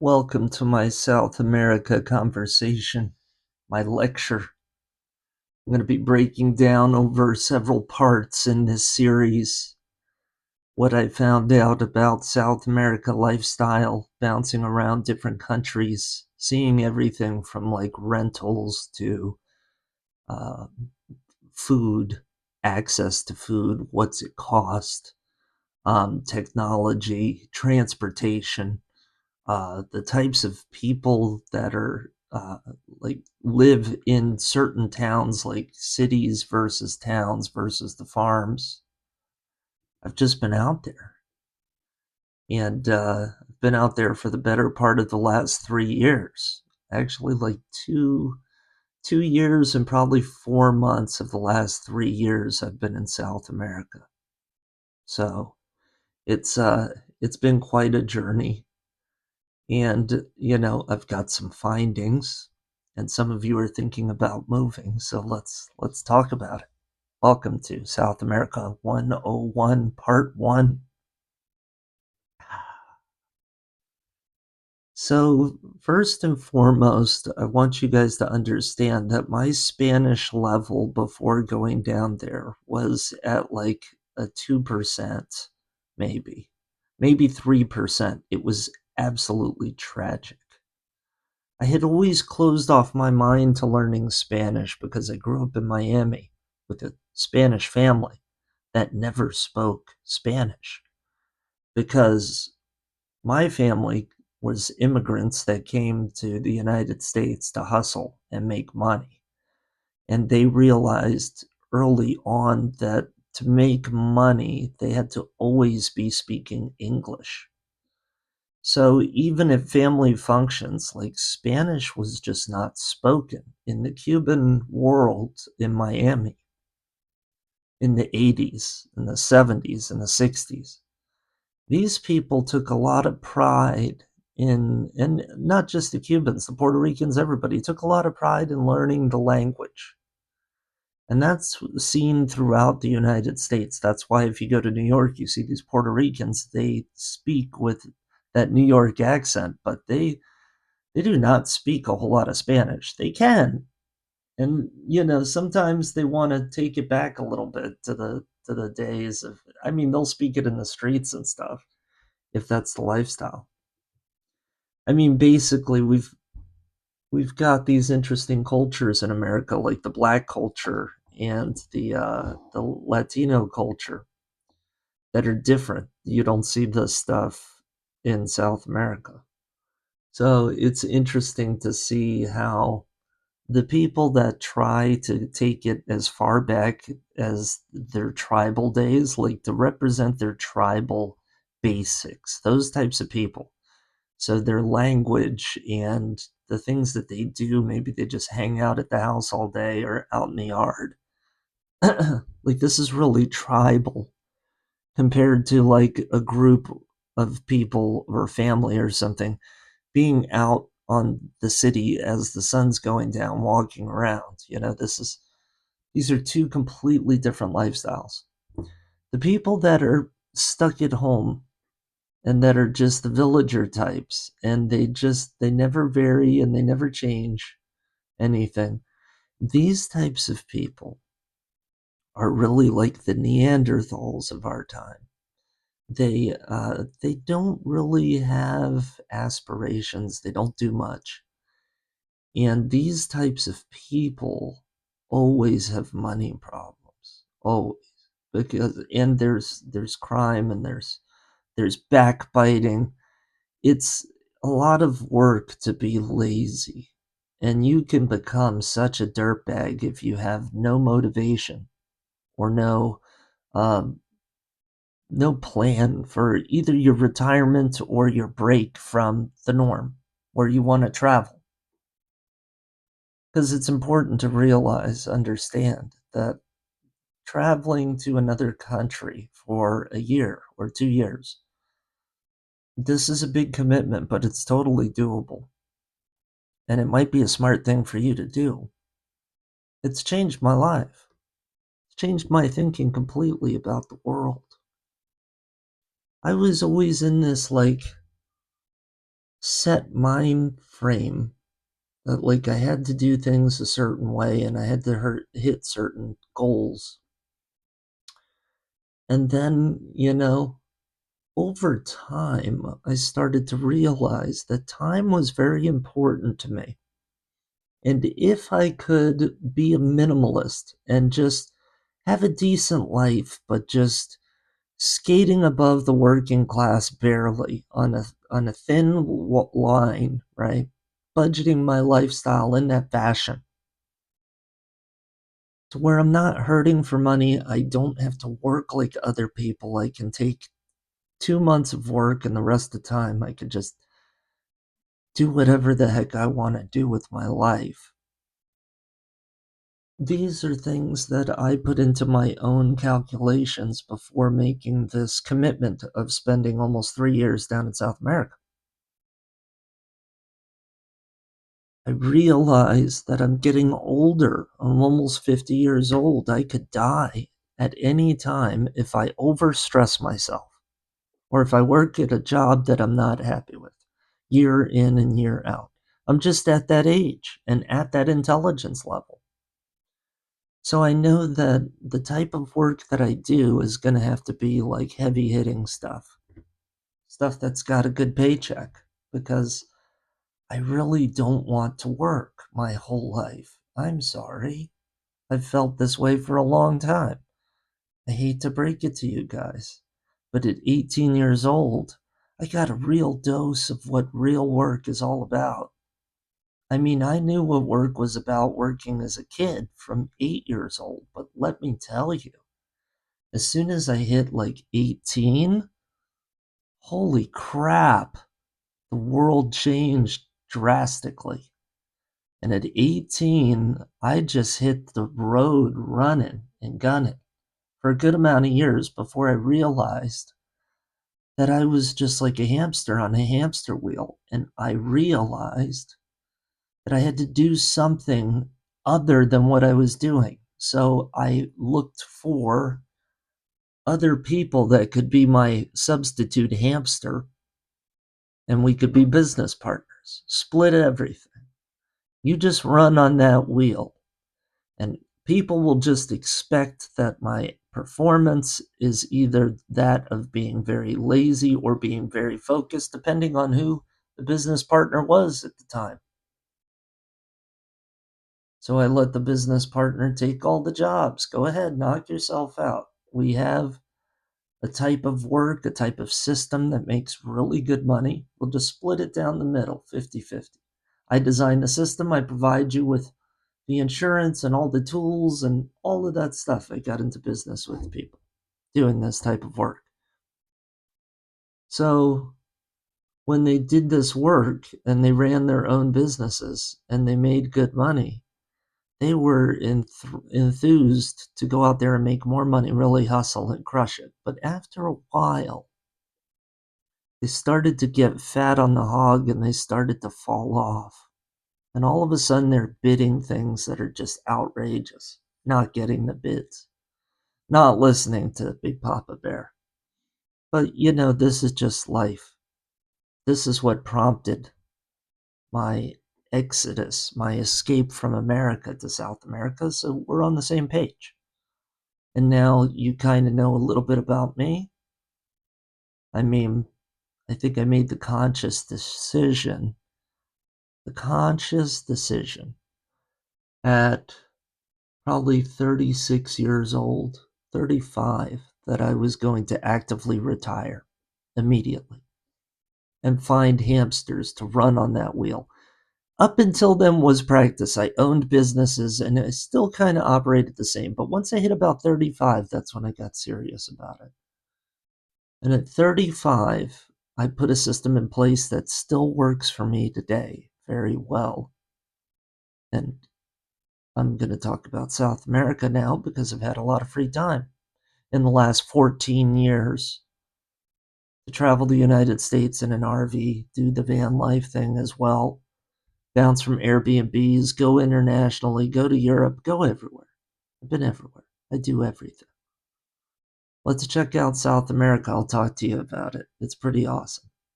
Welcome to my South America conversation, my lecture. I'm going to be breaking down over several parts in this series what I found out about South America lifestyle, bouncing around different countries, seeing everything from like rentals to uh, food, access to food, what's it cost, technology, transportation, the types of people that are like live in certain towns, like cities versus towns versus the farms. I've just been out there, and been out there for the better part of the last 3 years. Actually, like two years and probably 4 months of the last 3 years I've been in South America. So it's been quite a journey. And, I've got some findings, and some of you are thinking about moving, so let's talk about it. Welcome to South America 101 Part 1. So, first and foremost, I want you guys to understand that my Spanish level before going down there was at like a 2%, maybe 3%. It was absolutely tragic. I had always closed off my mind to learning Spanish because I grew up in Miami with a Spanish family that never spoke Spanish. Because my family was immigrants that came to the United States to hustle and make money. And they realized early on that to make money, they had to always be speaking English. So even at family functions, like Spanish was just not spoken in the Cuban world in Miami in the 80s, in the 70s, and the 60s. These people took a lot of pride in, and not just the Cubans, the Puerto Ricans, everybody took a lot of pride in learning the language. And that's seen throughout the United States. That's why if you go to New York, you see these Puerto Ricans, they speak with that New York accent, but they do not speak a whole lot of Spanish. They can, and sometimes they want to take it back a little bit to the days of. I mean, they'll speak it in the streets and stuff if that's the lifestyle. I mean, basically, we've got these interesting cultures in America, like the Black culture and the Latino culture, that are different. You don't see this stuff in South America. So it's interesting to see how the people that try to take it as far back as their tribal days, like to represent their tribal basics, those types of people. So their language and the things that they do, maybe they just hang out at the house all day or out in the yard. Like this is really tribal compared to like a group of people or family or something being out on the city as the sun's going down, walking around. These are two completely different lifestyles. The people that are stuck at home and that are just the villager types, and they never vary and they never change anything. These types of people are really like the Neanderthals of our time. They don't really have aspirations. They don't do much. And these types of people always have money problems. Always. Because and there's crime and there's backbiting. It's a lot of work to be lazy. And you can become such a dirtbag if you have no motivation or um, no plan for either your retirement or your break from the norm where you want to travel. Because it's important to realize, understand that traveling to another country for a year or 2 years, this is a big commitment, but it's totally doable. And it might be a smart thing for you to do. It's changed my life. It's changed my thinking completely about the world. I was always in this like set mind frame that like I had to do things a certain way and I had to hit certain goals. And then, over time, I started to realize that time was very important to me. And if I could be a minimalist and just have a decent life, but just skating above the working class barely on a thin line, right? Budgeting my lifestyle in that fashion to where I'm not hurting for money. I don't have to work like other people. I can take 2 months of work and the rest of the time I can just do whatever the heck I want to do with my life. These are things that I put into my own calculations before making this commitment of spending almost 3 years down in South America. I realize that I'm getting older. I'm almost 50 years old. I could die at any time if I overstress myself or if I work at a job that I'm not happy with year in and year out. I'm just at that age and at that intelligence level. So I know that the type of work that I do is going to have to be like heavy hitting stuff that's got a good paycheck because I really don't want to work my whole life. I'm sorry. I've felt this way for a long time. I hate to break it to you guys, but at 18 years old, I got a real dose of what real work is all about. I mean, I knew what work was about working as a kid from 8 years old, but let me tell you, as soon as I hit like 18, holy crap, the world changed drastically. And at 18, I just hit the road running and gunning for a good amount of years before I realized that I was just like a hamster on a hamster wheel. And I realized that I had to do something other than what I was doing. So I looked for other people that could be my substitute hamster and we could be business partners, split everything. You just run on that wheel, and people will just expect that my performance is either that of being very lazy or being very focused, depending on who the business partner was at the time. So I let the business partner take all the jobs. Go ahead, knock yourself out. We have a type of work, a type of system that makes really good money. We'll just split it down the middle, 50-50. I design the system, I provide you with the insurance and all the tools and all of that stuff. I got into business with people doing this type of work. So when they did this work and they ran their own businesses and they made good money, they were enthused to go out there and make more money, really hustle and crush it. But after a while, they started to get fat on the hog and they started to fall off. And all of a sudden, they're bidding things that are just outrageous, not getting the bids, not listening to Big Papa Bear. But this is just life. This is what prompted my exodus, my escape from America to South America. So we're on the same page. And now you kind of know a little bit about me. I mean, I think I made the conscious decision at probably 36 years old, 35, that I was going to actively retire immediately and find hamsters to run on that wheel. Up until then was practice. I owned businesses and I still kind of operated the same. But once I hit about 35, that's when I got serious about it. And at 35, I put a system in place that still works for me today very well. And I'm going to talk about South America now because I've had a lot of free time in the last 14 years to travel the United States in an RV, do the van life thing as well, bounce from Airbnbs, go internationally, go to Europe, go everywhere. I've been everywhere. I do everything. Let's check out South America. I'll talk to you about it. It's pretty awesome.